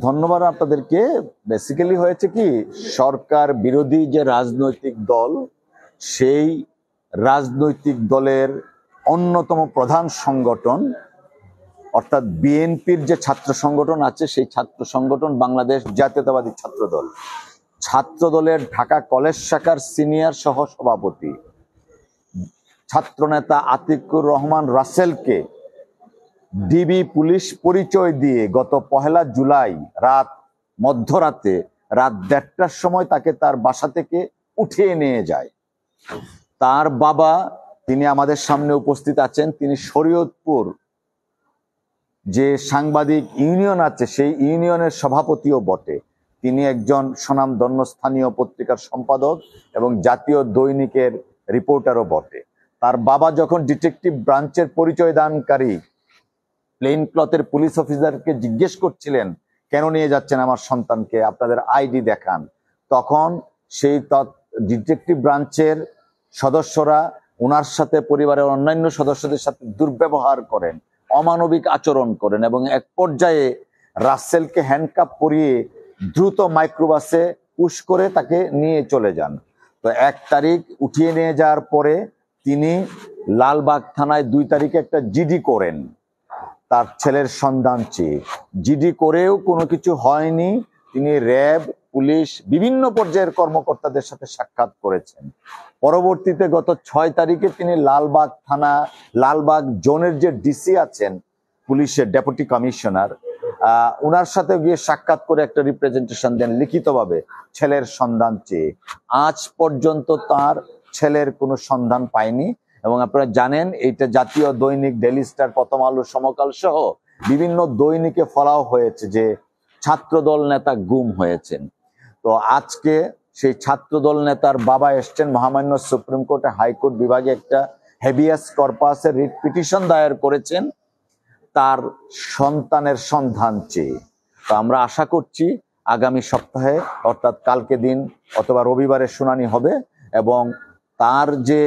ধন্যবাদ আপনাদেরকে। বেসিক্যালি হয়েছে কি, সরকার বিরোধী যে রাজনৈতিক দল, সেই রাজনৈতিক দলের অন্যতম প্রধান সংগঠন অর্থাৎ বিএনপির যে ছাত্র সংগঠন আছে, সেই ছাত্র সংগঠন বাংলাদেশ জাতীয়তাবাদী ছাত্র দল, ছাত্র দলের ঢাকা কলেজ শাখার সিনিয়র সহ সভাপতি ছাত্রনেতা আতিকুর রহমান রাসেলকে ডিবি পুলিশ পরিচয় দিয়ে গত 1 জুলাই মধ্যরাতে রাত 1:30টার সময় তাকে তার বাসা থেকে উঠিয়ে নিয়ে যায়। তার বাবা, তিনি আমাদের সামনে উপস্থিত আছেন, তিনি শরীয়তপুর যে সাংবাদিক ইউনিয়ন আছে সেই ইউনিয়নের সভাপতিও বটে। তিনি একজন স্বনামধন্য স্থানীয় পত্রিকার সম্পাদক এবং জাতীয় দৈনিকের রিপোর্টারও বটে। তার বাবা যখন ডিটেকটিভ ব্রাঞ্চের পরিচয় দানকারী প্লেন ক্লথের পুলিশ অফিসারকে জিজ্ঞেস করছিলেন, কেন নিয়ে যাচ্ছেন আমার সন্তানকে, আপনাদের আইডি দেখান, তখন সেই ডিটেকটিভ ব্রাঞ্চের সদস্যরা ওনার সাথে পরিবারের অন্যান্য সদস্যদের সাথে দুর্ব্যবহার করেন, অমানবিক আচরণ করেন এবং এক পর্যায়ে রাসেলকে হ্যান্ডকাপ পরিয়ে দ্রুত মাইক্রোবাসে পুশ করে তাকে নিয়ে চলে যান। তো 1 তারিখ উঠিয়ে নিয়ে যাওয়ার পরে তিনি লালবাগ থানায় 2 তারিখে একটা জিডি করেন তার ছেলের সন্ধান চেয়ে। জিডি করেও কোনো কিছু হয়নি। তিনি র্যাব, পুলিশ, বিভিন্ন পর্যায়ের কর্মকর্তাদের সাথে সাক্ষাৎ করেছেন। পরবর্তীতে গত 6 তারিখে তিনি লালবাগ থানা, লালবাগ জোনের যে ডিসি আছেন পুলিশের ডেপুটি কমিশনার, ওনার সাথে গিয়ে সাক্ষাৎ করে একটা রিপ্রেজেন্টেশন দেন লিখিতভাবে ছেলের সন্ধান চেয়ে। আজ পর্যন্ত তার ছেলের কোনো সন্ধান পায়নি। এবং আপনারা জানেন, এইটা জাতীয় দৈনিক, ডেইলি স্টার, প্রথম আলো, সমকাল সহ বিভিন্ন দৈনিকে ফলাও হয়েছে যে ছাত্রদল নেতা গুম হয়েছেন। তো আজকে সেই ছাত্রদল নেতার বাবা এসছেন মহামান্য সুপ্রিম কোর্টে, হাইকোর্ট বিভাগে একটা হেভিয়াস কর্পাসের রিট পিটিশন দায়ের করেছেন তার সন্তানের সন্ধান চেয়ে। তো আমরা আশা করছি আগামী সপ্তাহে অর্থাৎ কালকে দিন অথবা রবিবারে শুনানি হবে এবং তার যে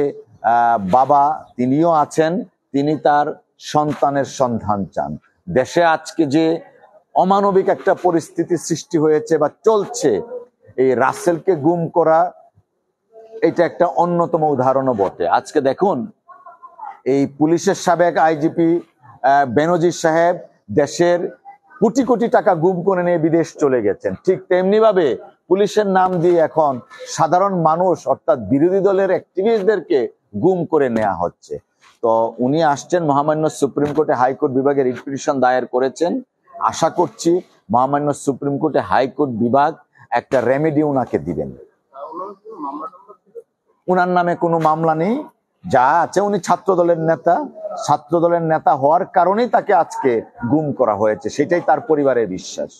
বাবা তিনিও আছেন, তিনি তার সন্তানের সন্ধান চান। দেশে আজকে যে অমানবিক একটা পরিস্থিতি সৃষ্টি হয়েছে বা চলছে, এই রাসেলকে গুম করা এটা একটা অন্যতম উদাহরণও বটে। আজকে দেখুন, এই পুলিশের সাবেক আইজিপি বেনজির সাহেব দেশের কোটি কোটি টাকা গুম করে নিয়ে বিদেশ চলে গেছেন। ঠিক তেমনি ভাবে পুলিশের নাম দিয়ে এখন সাধারণ মানুষ অর্থাৎ বিরোধী দলের অ্যাক্টিভিস্টদেরকে গুম করে নেওয়া হচ্ছে। তো উনি আসছেন মহামান্য সুপ্রিম কোর্টে, হাইকোর্ট বিভাগে রিট পিটিশন দায়ের করেছেন। আশা করছি মহামান্য সুপ্রিম কোর্টে হাইকোর্ট বিভাগ একটা রেমেডি উনাকে দিবেন। উনার নামে কোনো মামলা নেই, যা আছে উনি ছাত্রদলের নেতা, ছাত্রদলের নেতা হওয়ার কারণেই তাকে আজকে গুম করা হয়েছে, সেটাই তার পরিবারের বিশ্বাস।